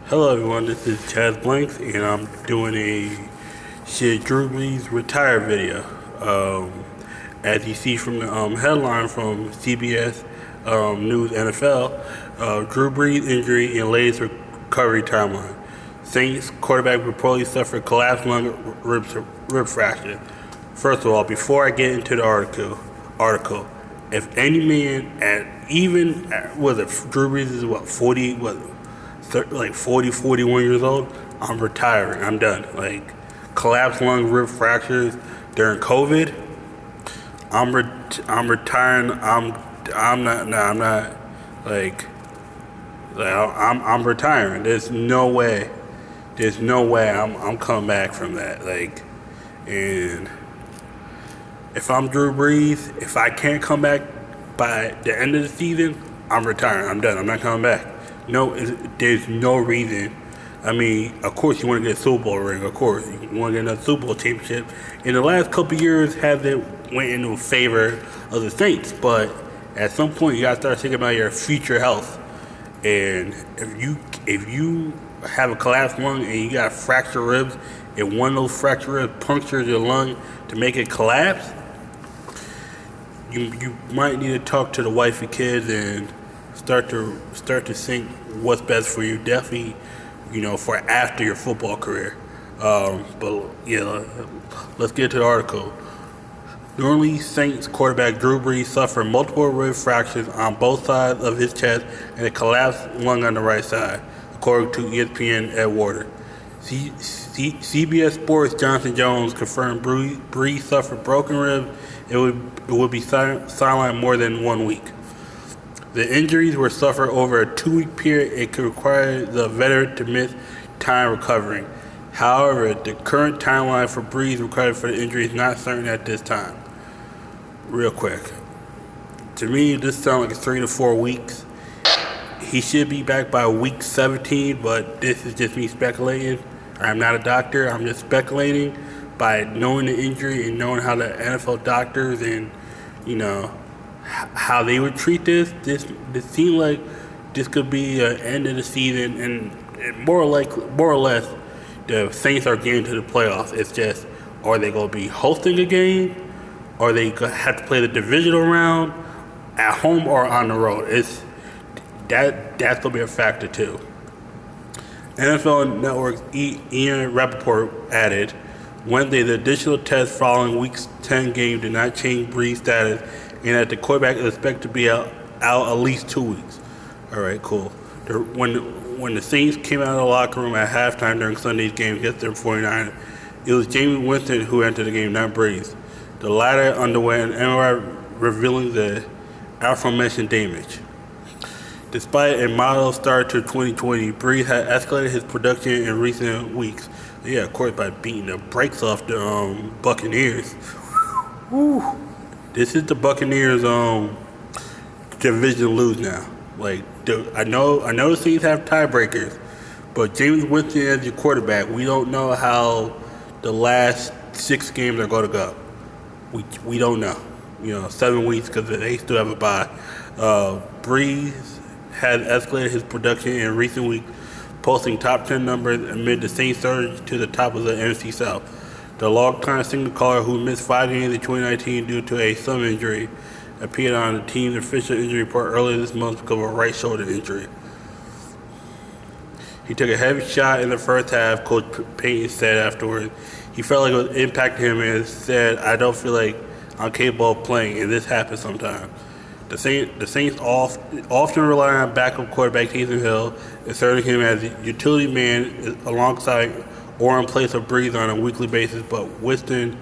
Hello everyone, this is Chaz Blanks and I'm doing a Drew Brees retire video. As you see from the headline from CBS News NFL, Drew Brees injury and latest recovery timeline. Saints quarterback reportedly suffered collapsed lung rib fracture. First of all, before I get into the article, if any man was it Drew Brees is what 40 like 40, 41 years old, I'm retiring. I'm done. Like, collapsed lung rib fractures during COVID, I'm retiring. I'm not, nah, I'm not, I'm retiring. There's no way I'm coming back from that. And if I'm Drew Brees, if I can't come back by the end of the season, I'm retiring. I'm done. I'm not coming back. No, there's no reason. I mean, of course you want to get a Super Bowl ring. Of course you want to get another Super Bowl championship. In the last couple of years, hasn't went into favor of the Saints. But at some point, you got to start thinking about your future health. And if you have a collapsed lung and you got fractured ribs, and one of those fractured ribs punctures your lung to make it collapse, you might need to talk to the wife and kids and start to think what's best for you. Definitely, for after your football career. But yeah, let's get to the article. Normally, Saints quarterback Drew Brees suffered multiple rib fractures on both sides of his chest and a collapsed lung on the right side, according to ESPN Ed Warder. CBS Sports Jonathan Jones confirmed Brees suffered broken ribs. It would be sidelined more than 1 week. The injuries were suffered over a 2-week period and could require the veteran to miss time recovering. However, the current timeline for Brees recovery for the injury is not certain at this time. Real quick. To me, this sounds like 3 to 4 weeks. He should be back by week 17, but this is just me speculating. I'm not a doctor. I'm just speculating by knowing the injury and knowing how the NFL doctors and, how they would treat this. This seemed like this could be an end of the season, and more or less, the Saints are getting to the playoffs. It's just, are they going to be hosting a game? Or they have to play the divisional round at home or on the road? That's going to be a factor too. NFL Network's Ian Rappaport added, Wednesday, the additional test following Week 10 game did not change Brees' status, and that the quarterback is expected to be out at least 2 weeks. All right, cool. When the Saints came out of the locker room at halftime during Sunday's game against their 49ers, it was Jameis Winston who entered the game, not Brees. The latter underwent an MRI revealing the aforementioned damage. Despite a model start to 2020, Brees had escalated his production in recent weeks. Yeah, of course, by beating the brakes off the Buccaneers. Woo. This is the Buccaneers division lose now. I know the Saints have tiebreakers, but Jameis Winston as your quarterback, we don't know how the last 6 games are going to go. We don't know. 7 weeks because they still have a bye. Brees has escalated his production in recent weeks, posting top 10 numbers amid the Saints surge to the top of the NFC South. The longtime signal caller who missed 5 games in 2019 due to a thumb injury appeared on the team's official injury report earlier this month because of a right shoulder injury. He took a heavy shot in the first half, Coach Payton said afterwards. He felt like it was impacting him and said, I don't feel like I'm capable of playing, and this happens sometimes. The Saints often rely on backup quarterback Taysom Hill, inserting him as a utility man alongside or in place of Brees on a weekly basis, but Winston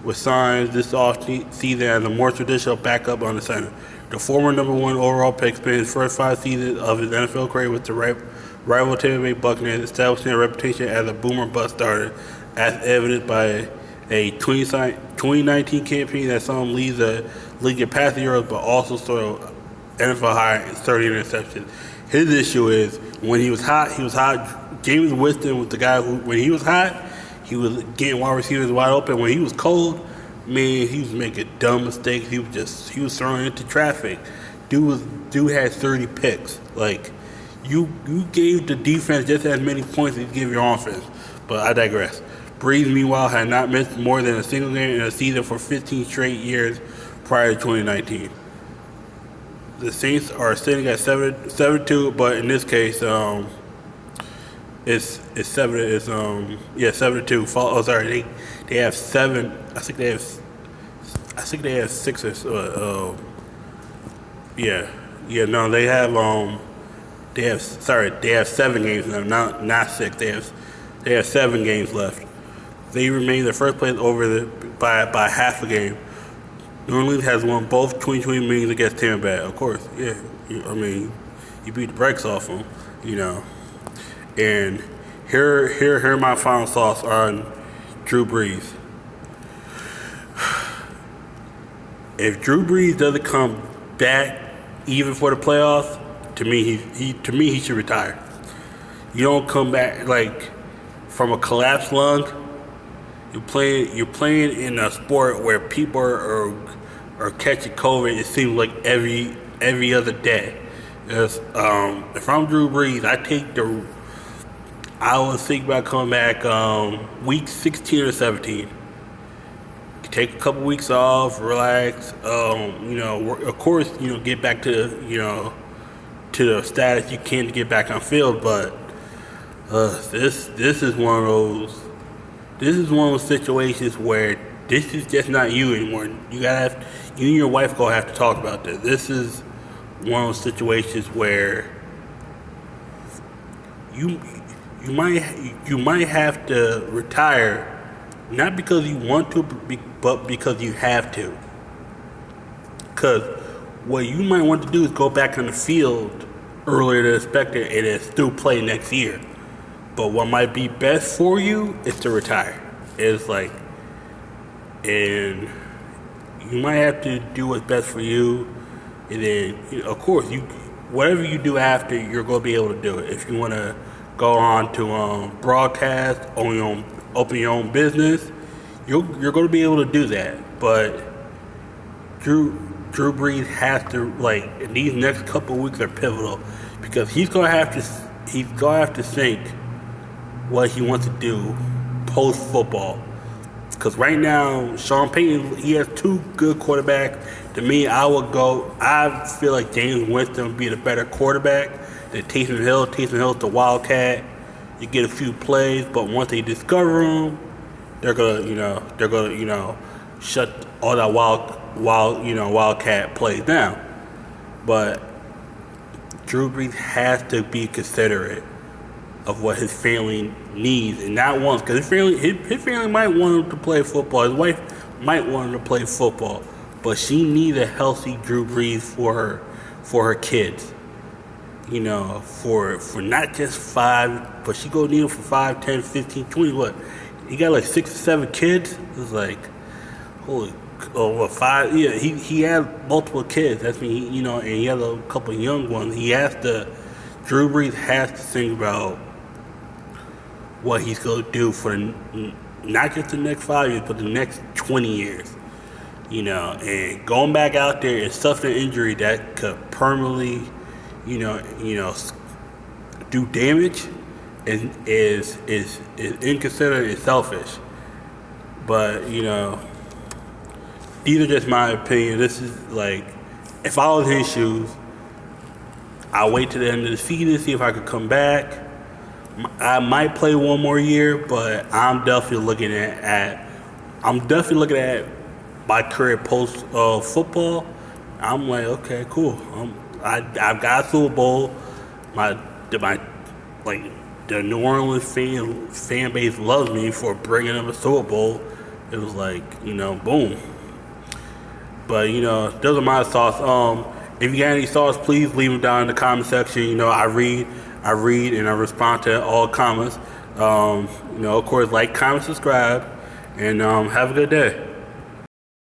was signed this offseason as a more traditional backup on the center. The former number 1 overall pick spent his first 5 seasons of his NFL career with the rival Tampa Bay Buccaneers, establishing a reputation as a boomer bust starter, as evidenced by a 2019 campaign that saw him lead the league in passing yards, but also saw NFL high in 30 interceptions. His issue is when he was hot, he was hot. Jameis Winston was the guy who, when he was hot, he was getting wide receivers wide open. When he was cold, man, he was making dumb mistakes. He was throwing into traffic. Dude had 30 picks. You gave the defense just as many points as you give your offense. But I digress. Brees, meanwhile, had not missed more than a single game in a season for 15 straight years prior to 2019. The Saints are sitting at 7-2, but in this case, it's 7-2. Oh, sorry, they have 7. I think they have 6 or yeah. No, they have 7 games now, not 6. They have 7 games left. They remain the first place by half a game. New Orleans has won both 2020 meetings against Tampa Bay. Of course, yeah. You beat the brakes off them, And here are my final thoughts on Drew Brees. If Drew Brees doesn't come back even for the playoffs, to me he should retire. You don't come back from a collapsed lung. You're playing in a sport where people are catching COVID. It seems like every other day. If I'm Drew Brees, I would think about coming back week 16 or 17. Take a couple weeks off, relax. Of course, get back to the status you can to get back on field. But this is one of those. This is one of those situations where this is just not you anymore. You and your wife gonna have to talk about this. This is one of those situations where you might have to retire, not because you want to, but because you have to. Because what you might want to do is go back on the field earlier than expected and then still play next year. But what might be best for you is to retire. And you might have to do what's best for you. And then, of course, whatever you do after, you're going to be able to do it. If you want to go on to broadcast, open your own business, you're going to be able to do that. But Drew Brees has to, these next couple of weeks are pivotal because he's going to have to think what he wants to do post football. Because right now, Sean Payton, he has 2 good quarterbacks. To me, I feel like James Winston would be the better quarterback than Taysom Hill. Taysom Hill's the Wildcat. You get a few plays, but once they discover him, they're gonna shut all that Wildcat plays down. But Drew Brees has to be considerate of what his family needs and not wants, because his family might want him to play football. His wife might want him to play football, but she needs a healthy Drew Brees for her kids. For not just 5, but she gonna need him for 5, 10, 15, 20. What? He got 6 or 7 kids. It's holy. 5? Yeah, he had multiple kids. That's me. And he has a couple of young ones. Drew Brees has to think about what he's going to do for not just the next 5 years, but the next 20 years. And going back out there and suffering an injury that could permanently, do damage is inconsiderate and selfish. But, these are just my opinion. This is if I was in his shoes, I'll wait to the end of the season, see if I could come back. I might play one more year, but I'm definitely looking at my career post football. I'm okay, cool. I've got a Super Bowl. The New Orleans fan base loves me for bringing them a Super Bowl. It was boom. But those are my thoughts. If you got any thoughts, please leave them down in the comment section. I read and I respond to all comments. Of course, comment, subscribe, and have a good day.